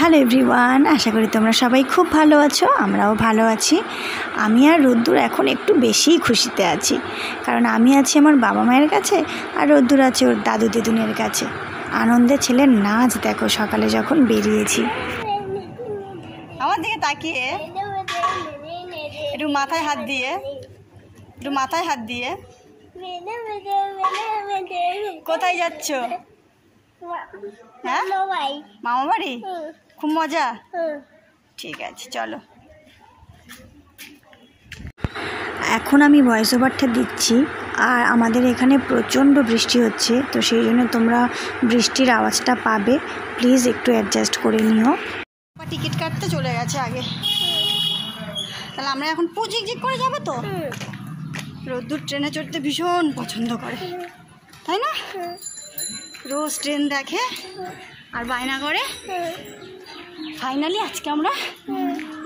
Hello everyone, আশা করি তোমরা সবাই খুব ভালো আছো। আমরাও ভালো আছি। আমি আর রোদ্দুর এখন একটু বেশিই খুশিতে আছি, কারণ আমি আছি আমার বাবা মায়ের কাছে আর রোদ্দুর আছে ওর দাদু দিদুনের কাছে। আনন্দে ছেলের নাচ দেখো সকালে যখন বেরিয়েছি। আমার দিকে তাকিয়ে একটু মাথায় হাত দিয়ে কোথায় যাচ্ছ? হ্যাঁ, মামা বাড়ি। খুব মজা। ঠিক আছে, চলো। এখন আমি ভয়েস ওভারটা দিচ্ছি, আর আমাদের এখানে প্রচণ্ড বৃষ্টি হচ্ছে, তো সেই জন্য তোমরা বৃষ্টির আওয়াজটা পাবে। প্লিজ একটু অ্যাডজাস্ট করে নিও। টিকিট কাটতে চলে গেছে আগে, তাহলে আমরা এখন পুজিক করে যাবো। তো রোদ্দুর ট্রেনে চড়তে ভীষণ পছন্দ করে, তাই না? রোজ ট্রেন দেখে আর বায়না করে। ফাইনালি আজকে আমরা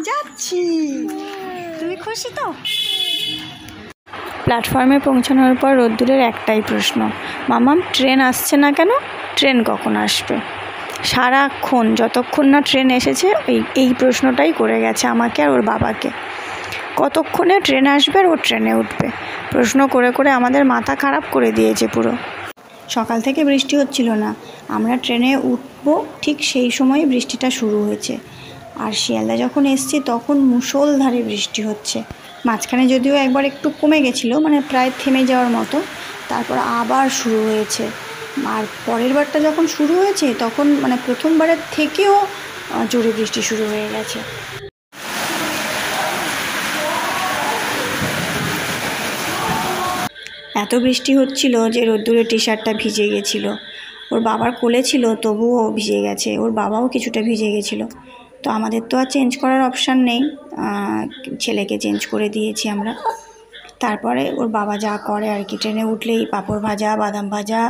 যাচ্ছি। তুমি খুশি তো? প্ল্যাটফর্মে পৌঁছানোর পর রোদ্দুরের একটাই প্রশ্ন, মামাম ট্রেন আসছে না কেন? ট্রেন কখন আসবে? সারাক্ষণ যতক্ষণ না ট্রেন এসেছে এই প্রশ্নটাই করে গেছে আমাকে আর ওর বাবাকে। কতক্ষণে ট্রেন আসবে আর ও ট্রেনে উঠবে, প্রশ্ন করে করে আমাদের মাথা খারাপ করে দিয়েছে পুরো। সকাল থেকে বৃষ্টি হচ্ছিল না, আমরা ট্রেনে উঠবো ঠিক সেই সময় বৃষ্টিটা শুরু হয়েছে। আর শিয়ালদা যখন এসছি তখন মুষলধারে বৃষ্টি হচ্ছে। মাঝখানে যদিও একবার একটু কমে গেছিলো, মানে প্রায় থেমে যাওয়ার মতো, তারপর আবার শুরু হয়েছে। আর পরের বারটা যখন শুরু হয়েছে তখন মানে প্রথমবারের থেকেও জোরে বৃষ্টি শুরু হয়ে গেছে। এত বৃষ্টি হচ্ছিল যে রোদ্দুরের টি শার্টটা ভিজে গেছিলো। ওর বাবার কোলে ছিল, তবুও ভিজে গেছে। ওর বাবাও কিছুটা ভিজে গেছিলো। তো আমাদের তো আর চেঞ্জ করার অপশান নেই, ছেলেকে চেঞ্জ করে দিয়েছি আমরা। তারপরে ওর বাবা যা করে আর কি, ট্রেনে উঠলেই পাঁপড় ভাজা, বাদাম ভাজা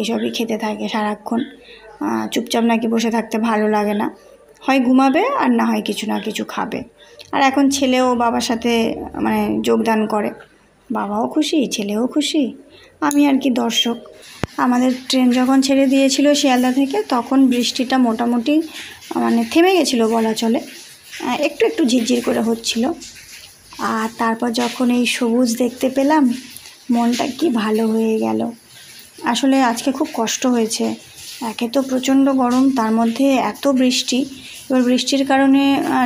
এসবই খেতে থাকে সারাক্ষণ। চুপচাপ নাকি বসে থাকতে ভালো লাগে না, হয় ঘুমাবে আর না হয় কিছু না কিছু খাবে। আর এখন ছেলেও বাবার সাথে মানে যোগদান করে। বাবাও খুশি, ছেলেও খুশি, আমি আর কি দর্শক। আমাদের ট্রেন যখন ছেড়ে দিয়েছিল শিয়ালদা থেকে, তখন বৃষ্টিটা মোটামুটি মানে থেমে গেছিলো বলা চলে, একটু একটু ঝিরঝির করে হচ্ছিল। আর তারপর যখন এই সবুজ দেখতে পেলাম, মনটা কি ভালো হয়ে গেল। আসলে আজকে খুব কষ্ট হয়েছে, একে তো প্রচণ্ড গরম, তার মধ্যে এত বৃষ্টি। এবার বৃষ্টির কারণে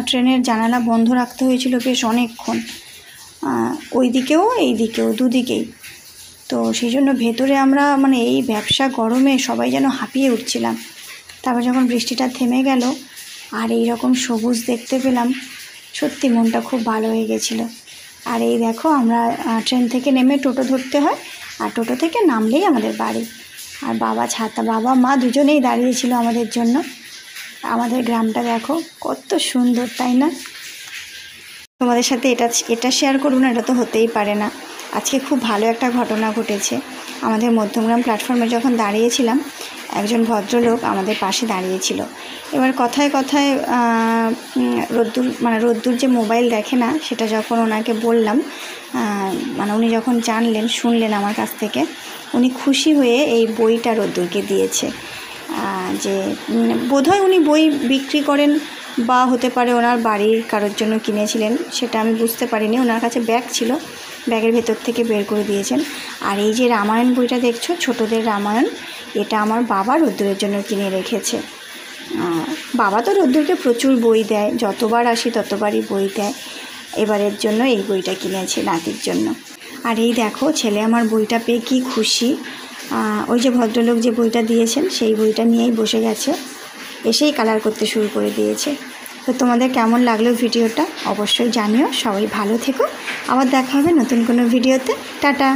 ট্রেনের জানালা বন্ধ রাখতে হয়েছিল বেশ অনেকক্ষণ, ওই দিকেও এই দিকেও দুদিকেই। তো সেই জন্য ভেতরে আমরা মানে এই ব্যবসা গরমে সবাই যেন হাঁপিয়ে উঠছিলাম। তারপর যখন বৃষ্টিটা থেমে গেল আর এই রকম সবুজ দেখতে পেলাম, সত্যি মনটা খুব ভালো হয়ে গেছিলো। আর এই দেখো, আমরা ট্রেন থেকে নেমে টোটো ধরতে হয়, আর টোটো থেকে নামলেই আমাদের বাড়ি। আর বাবা মা দুজনেই দাঁড়িয়েছিল আমাদের জন্য। আমাদের গ্রামটা দেখো কত সুন্দর, তাই না? তোমাদের সাথে এটা শেয়ার করব না, এটা তো হতেই পারে না। আজকে খুব ভালো একটা ঘটনা ঘটেছে। আমাদের মধ্যমগ্রাম প্ল্যাটফর্মে যখন দাঁড়িয়েছিলাম, একজন ভদ্রলোক আমাদের পাশে দাঁড়িয়েছিল। এবার কথায় কথায় রোদ্দুর যে মোবাইল দেখে না, সেটা যখন ওনাকে বললাম, মানে উনি যখন শুনলেন আমার কাছ থেকে, উনি খুশি হয়ে এই বইটা রোদ্দুরকে দিয়েছে। যে বোধহয় উনি বই বিক্রি করেন, বা হতে পারে ওনার বাড়ির কারোর জন্য কিনেছিলেন, সেটা আমি বুঝতে পারিনি। ওনার কাছে ব্যাগ ছিল, ব্যাগের ভেতর থেকে বের করে দিয়েছেন। আর এই যে রামায়ণ বইটা দেখছো, ছোটদের রামায়ণ, এটা আমার বাবা রোদ্দুরের জন্য কিনে রেখেছে। বাবা তো রোদ্দুরকে প্রচুর বই দেয়, যতবার আসি ততবারই বই দেয়। এবারের জন্য এই বইটা কিনেছে নাতির জন্য। আর এই দেখো, ছেলে আমার বইটা পেয়ে কী খুশি। ওই যে ভদ্রলোক যে বইটা দিয়েছেন, সেই বইটা নিয়েই বসে গেছে, এসেই কালার করতে শুরু করে দিয়েছে। তো তোমাদের কেমন লাগলো ভিডিওটা অবশ্যই জানিও। সবাই ভালো থেকো, আবার দেখা হবে নতুন কোনো ভিডিওতে। টাটা।